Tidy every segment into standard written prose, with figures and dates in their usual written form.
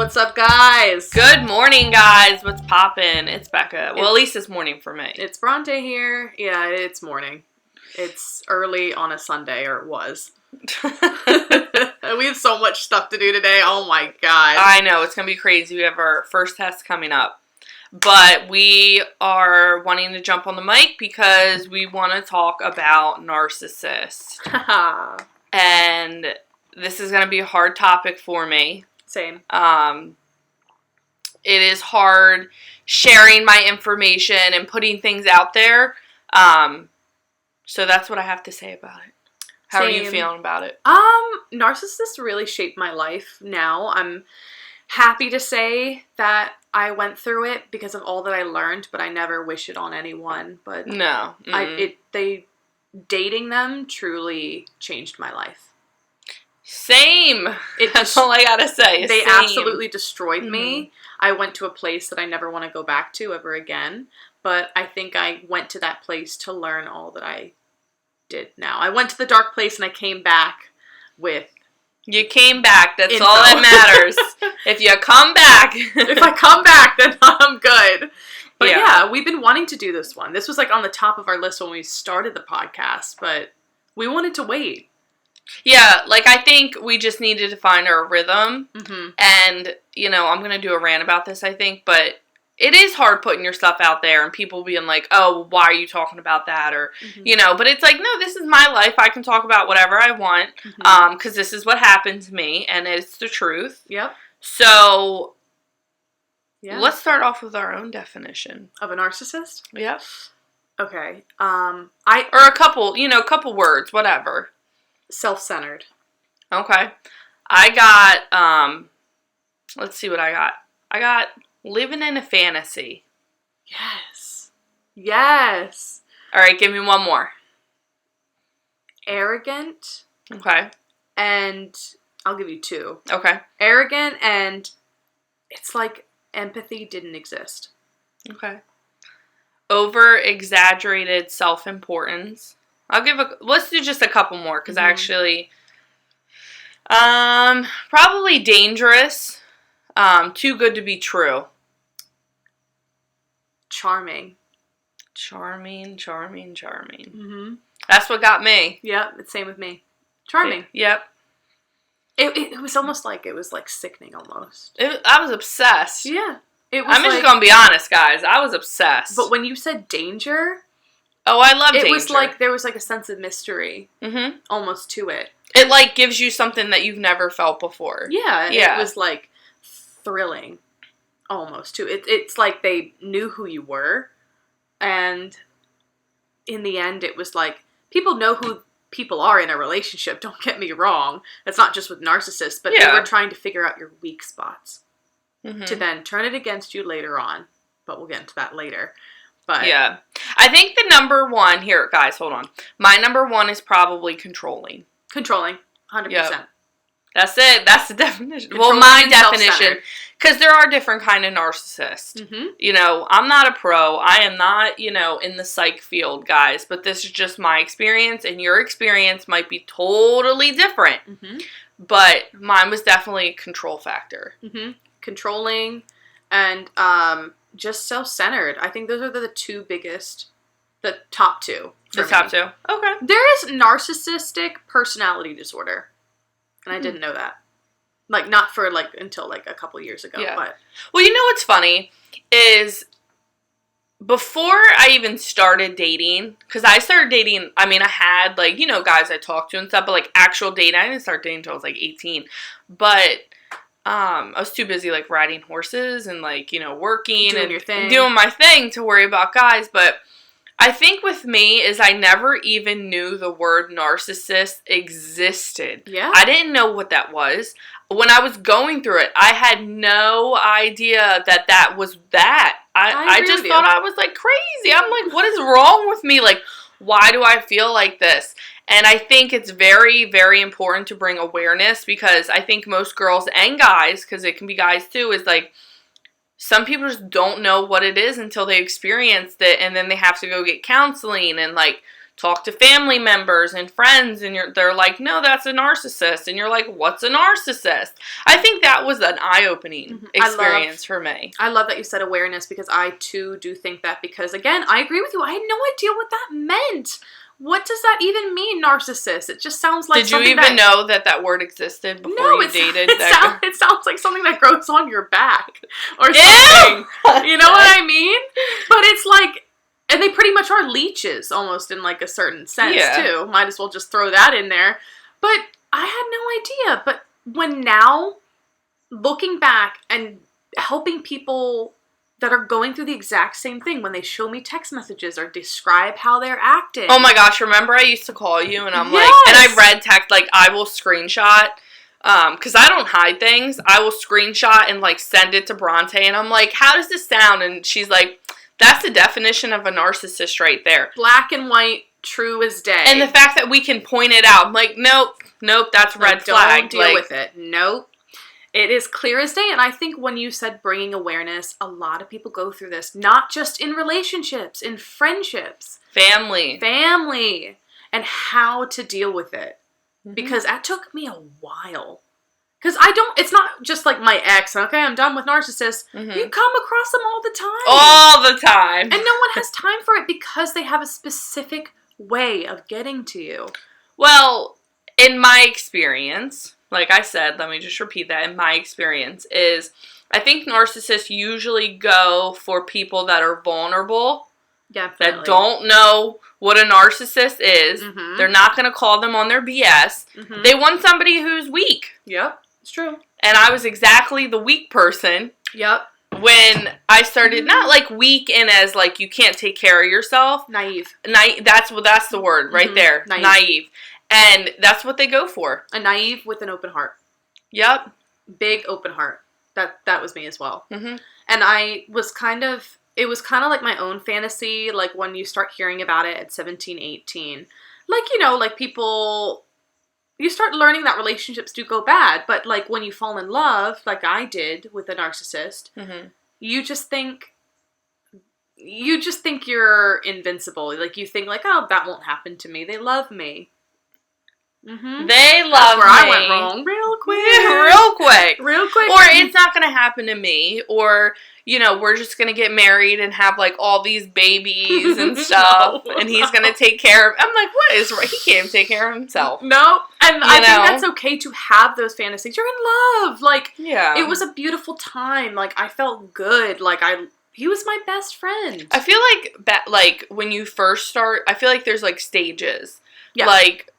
What's up, guys? Good morning, guys. What's poppin'? It's Becca. Well, at least it's morning for me. It's Bronte here. Yeah, it's morning. It's early on a Sunday, or it was. We have so much stuff to do today. Oh my god. I know. It's going to be crazy. We have our first test coming up. But we are wanting to jump on the mic because we want to talk about narcissists. And this is going to be a hard topic for me. Same. It is hard sharing my information and putting things out there. So that's what I have to say about it. How are you feeling about it? Narcissists really shaped my life now. I'm happy to say that I went through it because of all that I learned, but I never wish it on anyone. But no. Dating them truly changed my life. Same. That's all I gotta say. They absolutely destroyed me. I went to a place that I never want to go back to ever again. But I think I went to that place to learn all that I did now. I went to the dark place and I came back with... You came back. That's info. All that matters. If you come back. If I come back, then I'm good. But yeah, we've been wanting to do this one. This was like on the top of our list when we started the podcast, but we wanted to wait. Yeah, like I think we just needed to find our rhythm. And, you know, I'm going to do a rant about this, I think, but it is hard putting your stuff out there and people being like, oh, why are you talking about that? Or, you know, but it's like, no, this is my life. I can talk about whatever I want because this is what happened to me and it's the truth. Yep. So, let's start off with our own definition. Of a narcissist? Yep. Okay. Or a couple words, whatever. Self-centered. Okay. I got, let's see what I got. I got living in a fantasy. Yes. Yes. All right, give me one more. Arrogant. Okay. And I'll give you two. Okay. Arrogant and it's like empathy didn't exist. Okay. Over-exaggerated self-importance. Let's do just a couple more, because actually, probably dangerous, too good to be true. Charming. Charming. That's what got me. Yep, it's same with me. Charming. Yep. It was almost like, it was like sickening almost. I was obsessed. Yeah. I'm just going to be honest, guys. I was obsessed. But when you said danger... Oh, I love danger. It was like, there was like a sense of mystery almost to it. It like gives you something that you've never felt before. Yeah. It was like thrilling almost too. It's like they knew who you were. And in the end, it was like, people know who people are in a relationship. Don't get me wrong. It's not just with narcissists, but they were trying to figure out your weak spots to then turn it against you later on. But we'll get into that later. But yeah. I think the number one, here, guys, hold on. My number one is probably controlling. Controlling, 100%. Yep. That's it. That's the definition. Well, my definition. Because there are different kind of narcissists. You know, I'm not a pro. I am not, you know, in the psych field, guys. But this is just my experience. And your experience might be totally different. But mine was definitely a control factor. Controlling and just self-centered. I think those are the two biggest, the top two. The top two. Okay. There is narcissistic personality disorder. And I didn't know that. Like, not for, like, until, like, a couple years ago. Yeah. But. Well, you know what's funny is before I even started dating, because I started dating, I mean, I had, like, you know, guys I talked to and stuff, but, like, actual dating, I didn't start dating until I was, like, 18. But I was too busy, like, riding horses and, like, you know, working doing your thing. Doing my thing to worry about guys. But I think with me is I never even knew the word narcissist existed. Yeah. I didn't know what that was. When I was going through it, I had no idea that was that. I just thought I was, like, crazy. I'm like, what is wrong with me? Like, why do I feel like this? And I think it's very, very important to bring awareness because I think most girls and guys, because it can be guys too, is like some people just don't know what it is until they experienced it and then they have to go get counseling and like talk to family members and friends, and they're like, no, that's a narcissist. And you're like, what's a narcissist? I think that was an eye-opening experience for me. I love that you said awareness, because I, too, do think that, because, again, I agree with you. I had no idea what that meant. What does that even mean, narcissist? It just sounds like Did you even know that word existed before you dated? It sounds like something that grows on your back or something. You know what I mean? But it's like... And they pretty much are leeches, almost, in, like, a certain sense, too. Might as well just throw that in there. But I had no idea. But when now, looking back and helping people that are going through the exact same thing, when they show me text messages or describe how they're acting. Oh, my gosh. Remember I used to call you, and I'm like... And I read text, like, I will screenshot... because I don't hide things. I will screenshot and, like, send it to Bronte, and I'm like, how does this sound? And she's like... That's the definition of a narcissist right there. Black and white, true as day. And the fact that we can point it out. I'm like, nope, that's red flag. Don't deal with it. Nope. It is clear as day. And I think when you said bringing awareness, a lot of people go through this. Not just in relationships, in friendships. Family. And how to deal with it. Mm-hmm. Because that took me a while. Because it's not just like my ex, okay, I'm done with narcissists. Mm-hmm. You come across them all the time. All the time. And no one has time for it because they have a specific way of getting to you. Well, in my experience, like I said, let me just repeat that, in my experience, is I think narcissists usually go for people that are vulnerable. Definitely. That don't know what a narcissist is. Mm-hmm. They're not going to call them on their BS. Mm-hmm. They want somebody who's weak. Yep. It's true. And I was exactly the weak person. Yep. When I started, not like weak in as like you can't take care of yourself. Naive. That's the word right there. Naive. And that's what they go for. A naive with an open heart. Yep. Big open heart. That was me as well. Mm-hmm. And it was kind of like my own fantasy, like when you start hearing about it at 17, 18. Like, like people... You start learning that relationships do go bad, but like when you fall in love, like I did with a narcissist, mm-hmm. you just think you're invincible. Like you think like, oh, that won't happen to me. They love me. Mm-hmm. They love That's where me. I went wrong real quick. Real quick. Or it's not going to happen to me. Or, we're just going to get married and have like all these babies and stuff. No, and he's going to take care of... I'm like, what is right? He can't even take care of himself. No. And I think that's okay to have those fantasies. You're in love. Like, it was a beautiful time. Like, I felt good. Like, he was my best friend. I feel like when you first start, I feel like there's like stages. Yeah. Like...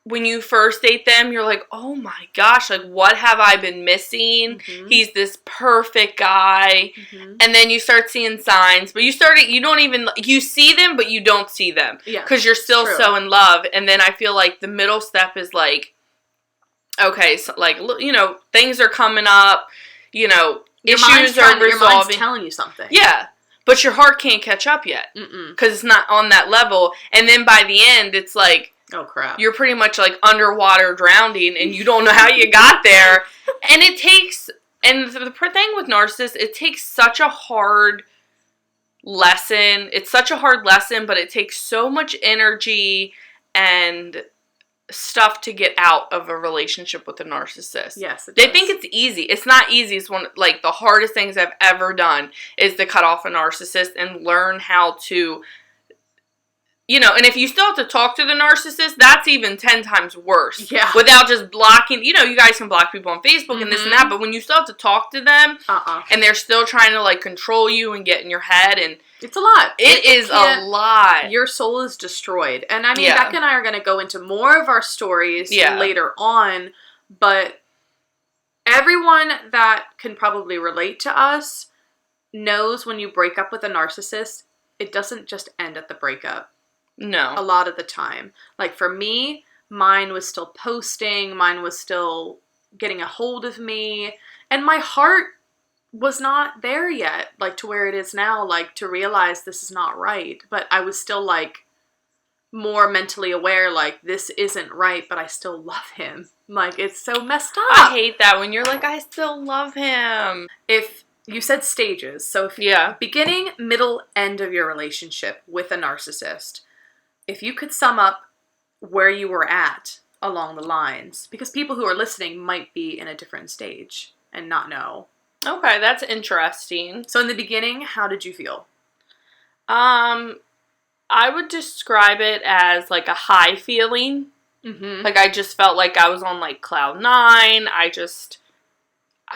When you first date them, you're like, oh my gosh, like, what have I been missing? Mm-hmm. He's this perfect guy. Mm-hmm. And then you start seeing signs, but you see them, but you don't see them. Yeah. Because you're still so in love. And then I feel like the middle step is like, okay, so like, things are coming up, issues are resolving. Your mind's telling you something. Yeah. But your heart can't catch up yet. Because it's not on that level. And then by the end, it's like, oh, crap. You're pretty much like underwater drowning and you don't know how you got there. And the thing with narcissists, it takes such a hard lesson. It's such a hard lesson, but it takes so much energy and stuff to get out of a relationship with a narcissist. Yes, it They does. think it's easy. It's not easy. It's one like the hardest things I've ever done is to cut off a narcissist and learn how to... and if you still have to talk to the narcissist, that's even 10 times worse. Yeah. Without just blocking, you guys can block people on Facebook mm-hmm. and this and that, but when you still have to talk to them, and they're still trying to, like, control you and get in your head, and... It's a lot. It is a lot. Your soul is destroyed. And, I mean, Becca and I are going to go into more of our stories later on, but everyone that can probably relate to us knows when you break up with a narcissist, it doesn't just end at the breakup. No. A lot of the time. Like, for me, mine was still posting. Mine was still getting a hold of me. And my heart was not there yet, like, to where it is now, like, to realize this is not right. But I was still, like, more mentally aware, like, this isn't right, but I still love him. Like, it's so messed up. I hate that when you're like, I still love him. If you said stages, so if beginning, middle, end of your relationship with a narcissist... if you could sum up where you were at along the lines, because people who are listening might be in a different stage and not know. Okay, that's interesting. So in the beginning, how did you feel? I would describe it as like a high feeling. Mm-hmm. Like I just felt like I was on like cloud 9. I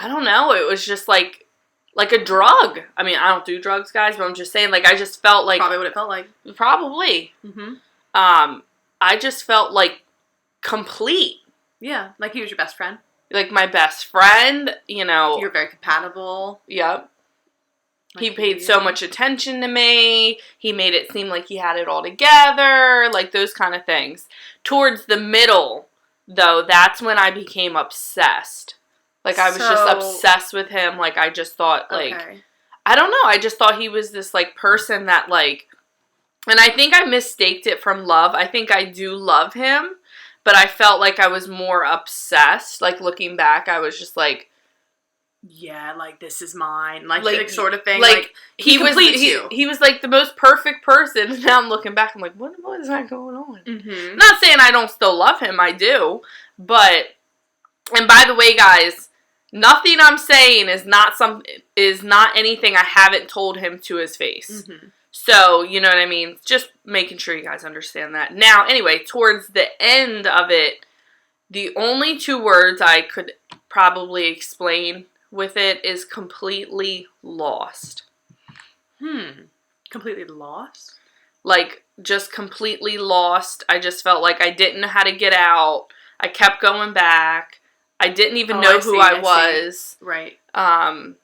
don't know. It was just like a drug. I mean, I don't do drugs, guys, but I'm just saying, like, I just felt like... Probably what it felt like. Probably. Mm-hmm. I just felt like complete. Yeah, like he was your best friend. Like my best friend, you know. You're very compatible. Yep. Like he paid so much attention to me. He made it seem like he had it all together. Like those kind of things. Towards the middle, though, that's when I became obsessed. Like I was just obsessed with him. Like I just thought, like, okay. I don't know. I just thought he was this like person that like, and I think I mistaked it from love. I think I do love him, but I felt like I was more obsessed. Like looking back, I was just like, yeah, like this is mine, like sort of thing. Like he was like the most perfect person. And now I'm looking back, I'm like, what is that going on? Mm-hmm. Not saying I don't still love him, I do, but and by the way, guys, nothing I'm saying is not anything I haven't told him to his face. Mm-hmm. So, you know what I mean? Just making sure you guys understand that. Now, anyway, towards the end of it, the only 2 words I could probably explain with it is completely lost. Completely lost? Like, just completely lost. I just felt like I didn't know how to get out. I kept going back. I didn't even know who I was. Right.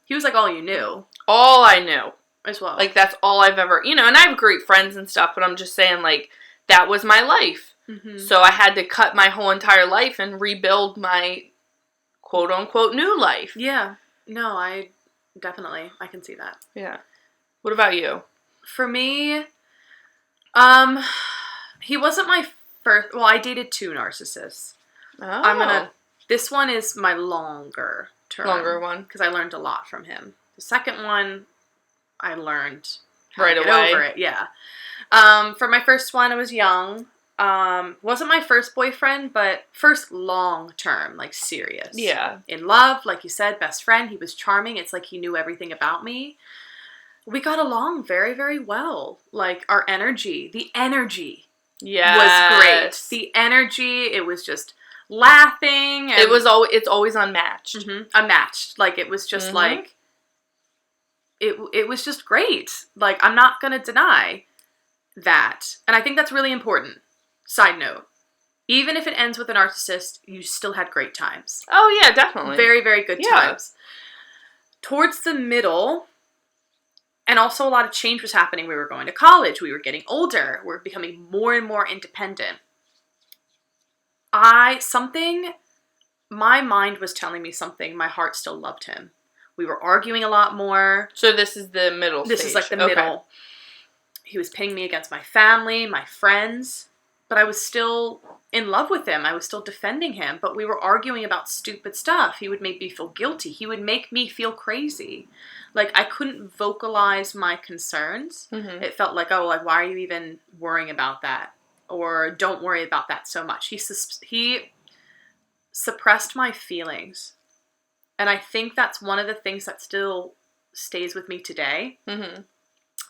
He was like all you knew. All I knew. As well. Like, that's all I've ever, you know, and I have great friends and stuff, but I'm just saying, like, that was my life. Mm-hmm. So I had to cut my whole entire life and rebuild my quote-unquote new life. Yeah. No, I can see that. Yeah. What about you? For me, he wasn't my first, well, I dated 2 narcissists. Oh. This one is my longer term. Longer one. Because I learned a lot from him. The second one, I learned right away. Over it. Yeah. For my first one, I was young. Wasn't my first boyfriend, but first long term, like serious. Yeah. In love, like you said, best friend. He was charming. It's like he knew everything about me. We got along very, very well. Like the energy was great. The energy, it was just laughing. And it's always unmatched. Mm-hmm, unmatched. Like it was just like, it was just great. Like I'm not going to deny that. And I think that's really important. Side note, even if it ends with a narcissist, you still had great times. Oh, yeah, definitely. Very, very good times. Towards the middle, and also a lot of change was happening. We were going to college. We were getting older. We were becoming more and more independent. My mind was telling me something. My heart still loved him. We were arguing a lot more. So this is the middle stage. This is like the middle. He was pitting me against my family, my friends. But I was still in love with him. I was still defending him. But we were arguing about stupid stuff. He would make me feel guilty. He would make me feel crazy. Like, I couldn't vocalize my concerns. Mm-hmm. It felt like, why are you even worrying about that? Or don't worry about that so much. He suppressed my feelings. And I think that's one of the things that still stays with me today. Mm-hmm.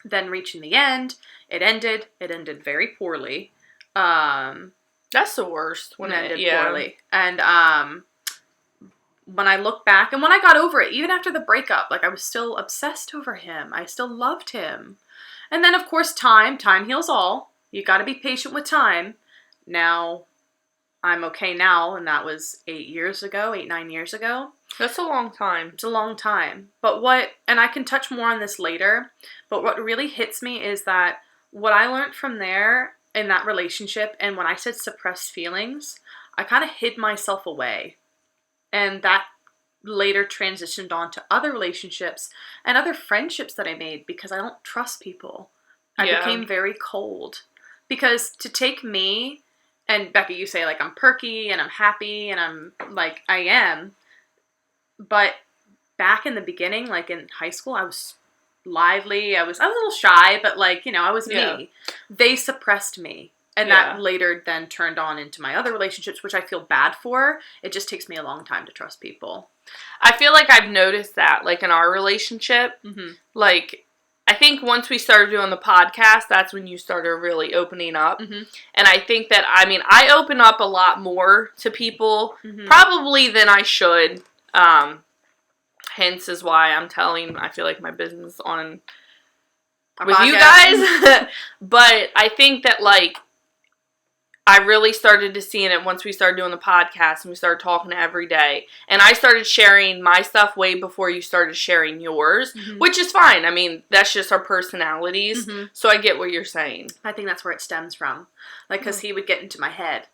Then reaching the end, it ended very poorly. That's the worst when it ended poorly. And when I look back and when I got over it, even after the breakup, like I was still obsessed over him. I still loved him. And then of course time heals all. You got to be patient with time. Now I'm okay now, and that was 9 years ago. That's a long time. It's a long time. But and I can touch more on this later, but what really hits me is that what I learned from there in that relationship, and when I said suppressed feelings, I kind of hid myself away. And that later transitioned on to other relationships and other friendships that I made because I don't trust people. I became very cold. Because to take me, and Becca, you say like I'm perky and I'm happy and I'm like, I am. But back in the beginning, like in high school, I was lively. I was a little shy, but like, you know, I was me. They suppressed me. And that later then turned on into my other relationships, which I feel bad for. It just takes me a long time to trust people. I feel like I've noticed that, like, in our relationship. Mm-hmm. Like, I think once we started doing the podcast, that's when you started really opening up. Mm-hmm. And I think that, I mean, I open up a lot more to people, probably than I should. Hence is why I'm telling, I feel like, my business on with you guys. But I think that, like, I really started to see it once we started doing the podcast and we started talking every day. And I started sharing my stuff way before you started sharing yours, which is fine. I mean, that's just our personalities. So I get what you're saying. I think that's where it stems from. Like, because he would get into my head.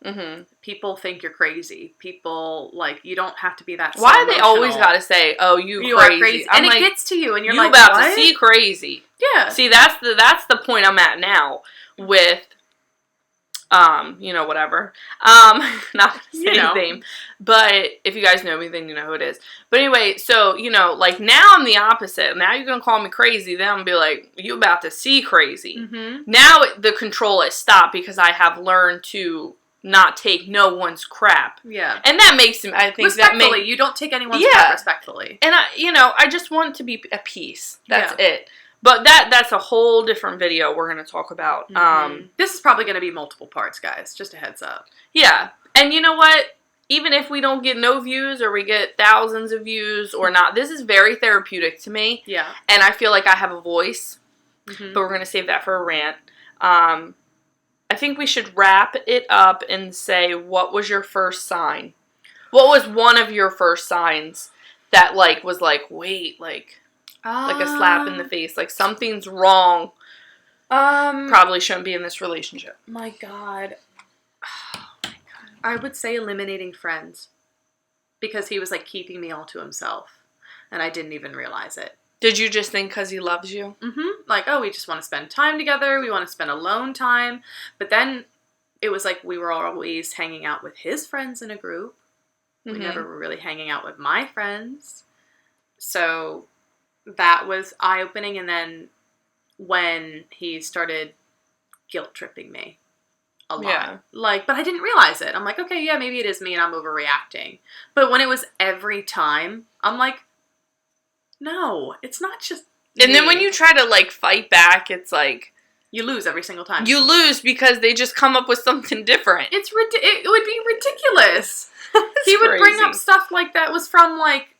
People think you're crazy. People, like, you don't have to be that Why do they always got to say, oh, you crazy? Are crazy. And it gets to you and you're you like, about what? to see crazy. Yeah. See, that's the point I'm at now with... you know, whatever. Not gonna say his name. But if you guys know me, then you know who it is. But anyway, so, you know, like, now I'm the opposite. Now you're gonna call me crazy. Then I'm gonna be like, you about to see crazy. Now the control has stopped because I have learned to not take no one's crap. Yeah. And that makes him, I think respectfully. You don't take anyone's crap respectfully. And I just want to be at peace. That's it. But that's a whole different video we're going to talk about. This is probably going to be multiple parts, guys. Just a heads up. Yeah. And you know what? Even if we don't get no views or we get thousands of views or not, this is very therapeutic to me. Yeah. And I feel like I have a voice. But we're going to save that for a rant. I think we should wrap it up and say, what was your first sign? What was one of your first signs that, like, was like, wait, like a slap in the face, like something's wrong. Probably shouldn't be in this relationship. My God. Oh my God. I would say eliminating friends. Because he was like keeping me all to himself. And I didn't even realize it. Did you just think because he loves you? Like, oh, we just want to spend time together. We want to spend alone time. But then it was like we were always hanging out with his friends in a group. We never were really hanging out with my friends. So... that was eye-opening, and then when he started guilt-tripping me a lot. Yeah. Like, but I didn't realize it. I'm like, okay, yeah, maybe it is me and I'm overreacting. But when it was every time, I'm like, no, it's not just And then when you try to, like, fight back, it's like... you lose every single time. You lose because they just come up with something different. It would be ridiculous. He would bring up stuff like that was from, like,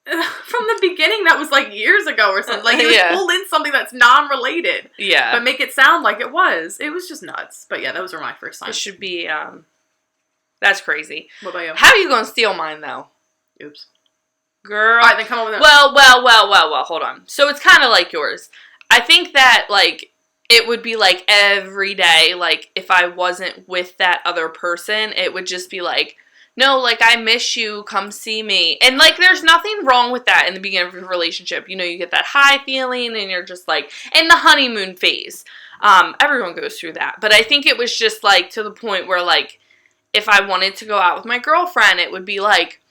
from the beginning that was like years ago or something. Like he would pull in something that's non-related. Yeah. But make it sound like it was. It was just nuts. But yeah, those were my first signs. It should be, that's crazy. What about you? How are you going to steal mine though? Oops. Girl. Alright, then come up with it. Well, hold on. So it's kind of like yours. I think that, like, it would be like every day, like, if I wasn't with that other person, it would just be like, no, like, I miss you, come see me. And, like, there's nothing wrong with that in the beginning of a relationship. You know, you get that high feeling and you're just, like, in the honeymoon phase. Everyone goes through that. But I think it was just, like, to the point where, like, if I wanted to go out with my girlfriend, it would be, like,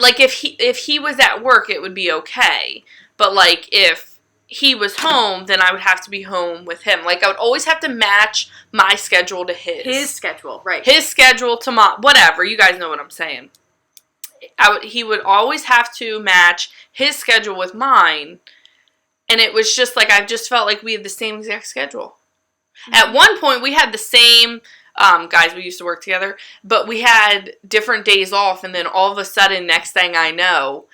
if he was at work, it would be okay. But, like, if he was home, then I would have to be home with him. Like, I would always have to match my schedule to his. His schedule, right. His schedule to my, whatever. You guys know what I'm saying. He would always have to match his schedule with mine. And it was just like, I just felt like we had the same exact schedule. At one point, we had the same, guys, we used to work together, but we had different days off. And then all of a sudden, next thing I know,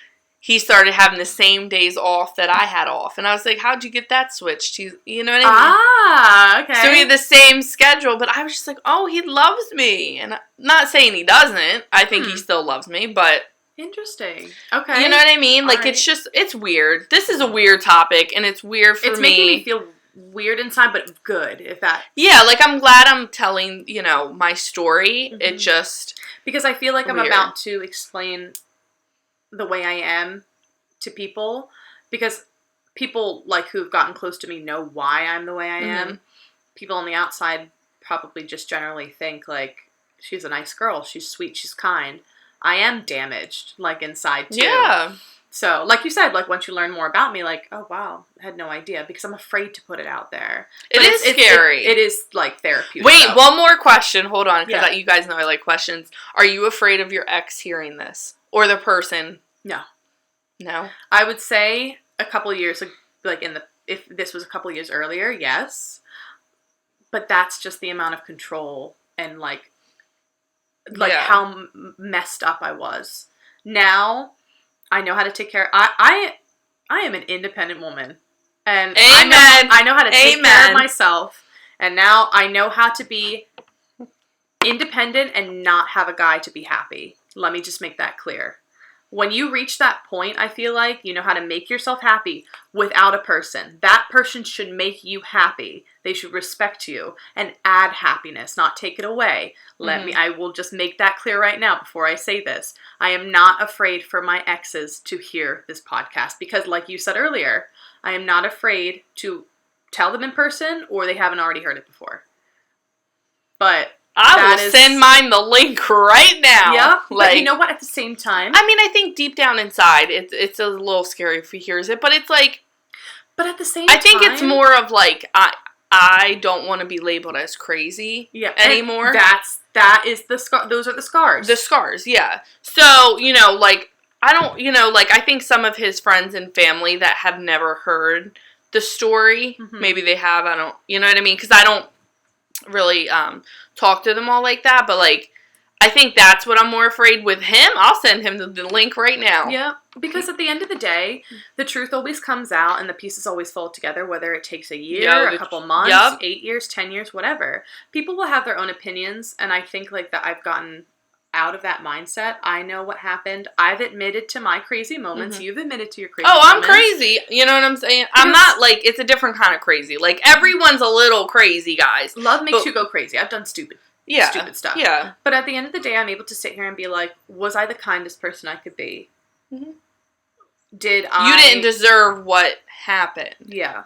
he started having the same days off that I had off. And I was like, how'd you get that switched? You know what I mean? Ah, okay. So we had the same schedule, but I was just like, oh, he loves me. And I'm not saying he doesn't. I think he still loves me, but... interesting. Okay. You know what I mean? Like, it's just, it's weird. This is a weird topic, and it's weird for me. It's making me feel weird inside, but good, if that... yeah, like, I'm glad I'm telling, you know, my story. It just... because I feel like weird. I'm about to explain... the way I am to people, because people like who've gotten close to me know why I'm the way I am. People on the outside probably just generally think like, she's a nice girl, she's sweet, she's kind. I am damaged, like inside too. Yeah. So, like you said, like once you learn more about me, like, oh wow, I had no idea because I'm afraid to put it out there. It is scary. It is like therapeutic. Wait, one more question. Hold on, because Yeah. you guys know I like questions. Are you afraid of your ex hearing this? Or the person? No. No? I would say a couple years, like if this was a couple years earlier, yes. But that's just the amount of control and like how messed up I was. Now, I know how to take care. I am an independent woman, and I know how to take care of myself. And now I know how to be independent and not have a guy to be happy. Let me just make that clear. When you reach that point, I feel like you know how to make yourself happy without a person. That person should make you happy. They should respect you and add happiness, not take it away. I will just make that clear right now before I say this. I am not afraid for my exes to hear this podcast because, like you said earlier, I am not afraid to tell them in person or they haven't already heard it before. But I will send mine the link right now. Yeah, but you know what? At the same time, I mean, I think deep down inside, it's a little scary if he hears it, but it's like. But at the same time, I think it's more of like I don't want to be labeled as crazy anymore. That is the scar. Those are the scars. The scars, yeah. So like I don't, like I think some of his friends and family that have never heard the story, maybe they have. I don't, you know what I mean? Because I don't really talk to them all like that, but like I think that's what I'm more afraid with him. I'll send him the link right now. Yeah, because at the end of the day, the truth always comes out and the pieces always fall together, whether it takes a year, a couple months, 8 years, 10 years, whatever. People will have their own opinions, and I think like that I've gotten out of that mindset. I know what happened. I've admitted to my crazy moments. You've admitted to your crazy moments. I'm crazy. You know what I'm saying? I'm not like, it's a different kind of crazy. Like, everyone's a little crazy, guys. Love makes you go crazy. I've done stupid stuff. Yeah. But at the end of the day, I'm able to sit here and be like, was I the kindest person I could be? Mm-hmm. You didn't deserve what happened. Yeah.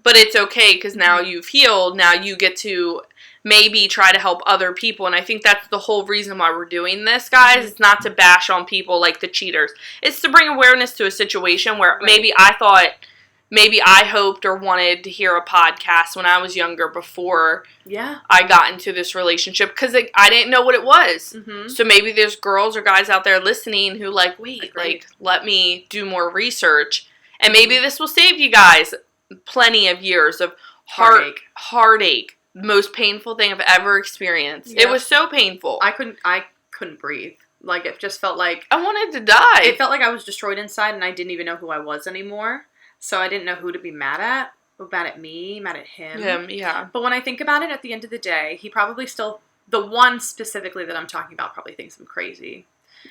But it's okay because now you've healed. Now you get to maybe try to help other people. And I think that's the whole reason why we're doing this, guys. It's not to bash on people like the cheaters. It's to bring awareness to a situation where maybe I hoped or wanted to hear a podcast when I was younger before I got into this relationship because I didn't know what it was. So maybe there's girls or guys out there listening who let me do more research. And maybe this will save you guys plenty of years of heartache. Most painful thing I've ever experienced. It was so painful. I couldn't breathe. Like, it just felt like I wanted to die. It felt like I was destroyed inside and I didn't even know who I was anymore. So I didn't know who to be mad at. Mad at me, mad at him. Yeah. But when I think about it, at the end of the day, he probably still, the one specifically that I'm talking about probably thinks I'm crazy.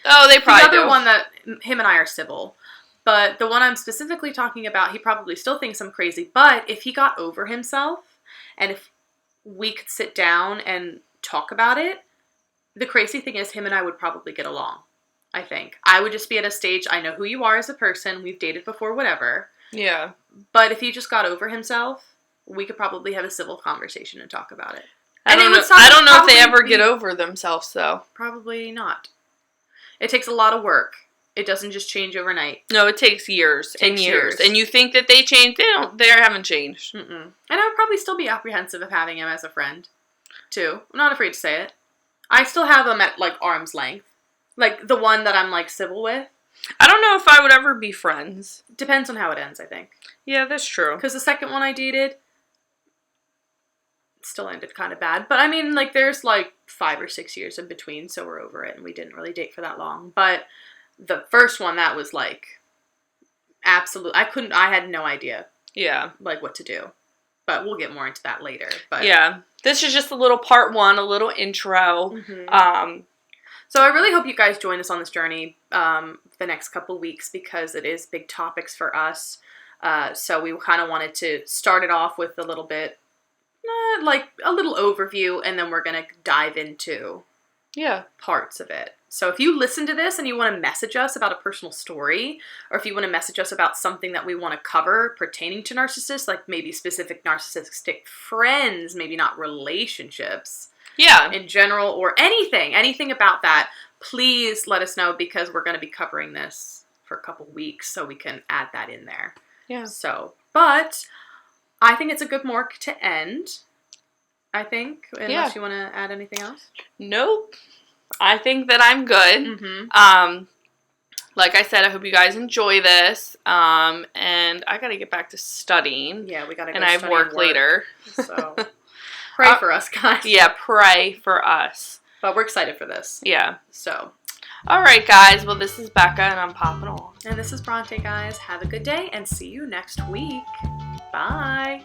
Oh, they probably do. The other one that, him and I are civil. But the one I'm specifically talking about, he probably still thinks I'm crazy. But if he got over himself, and if we could sit down and talk about it, the crazy thing is him and I would probably get along, I think. I would just be at a stage, I know who you are as a person, we've dated before, whatever. Yeah. But if he just got over himself, we could probably have a civil conversation and talk about it. I don't know if they ever get over themselves, though. Probably not. It takes a lot of work. It doesn't just change overnight. No, it takes years and years. And you think that they changed. They haven't changed. Mm-mm. And I would probably still be apprehensive of having him as a friend, too. I'm not afraid to say it. I still have him at, like, arm's length. Like, the one that I'm, like, civil with. I don't know if I would ever be friends. Depends on how it ends, I think. Yeah, that's true. Because the second one I dated still ended kind of bad. But, I mean, like, there's, like, 5 or 6 years in between, so we're over it, and we didn't really date for that long. But the first one, that was, like, absolute. I had no idea. Yeah. Like, what to do. But we'll get more into that later. But yeah. This is just a little part one, a little intro. Mm-hmm. So I really hope you guys join us on this journey the next couple weeks because it is big topics for us. So we kind of wanted to start it off with a little bit, like a little overview, and then we're going to dive into parts of it. So if you listen to this and you want to message us about a personal story, or if you want to message us about something that we want to cover pertaining to narcissists, like maybe specific narcissistic friends, maybe not relationships, in general, or anything about that, please let us know because we're going to be covering this for a couple weeks, so we can add that in there. Yeah. So, but I think it's a good mark to end. I think, unless you want to add anything else. Nope. I think that I'm good. Mm-hmm. Like I said, I hope you guys enjoy this. And I gotta get back to studying. Yeah, we gotta go. And I have work later. So pray for us, guys. Yeah, pray for us. But we're excited for this. Yeah. So. All right, guys. Well, this is Becca, and I'm popping off. And this is Bronte, guys. Have a good day, and see you next week. Bye.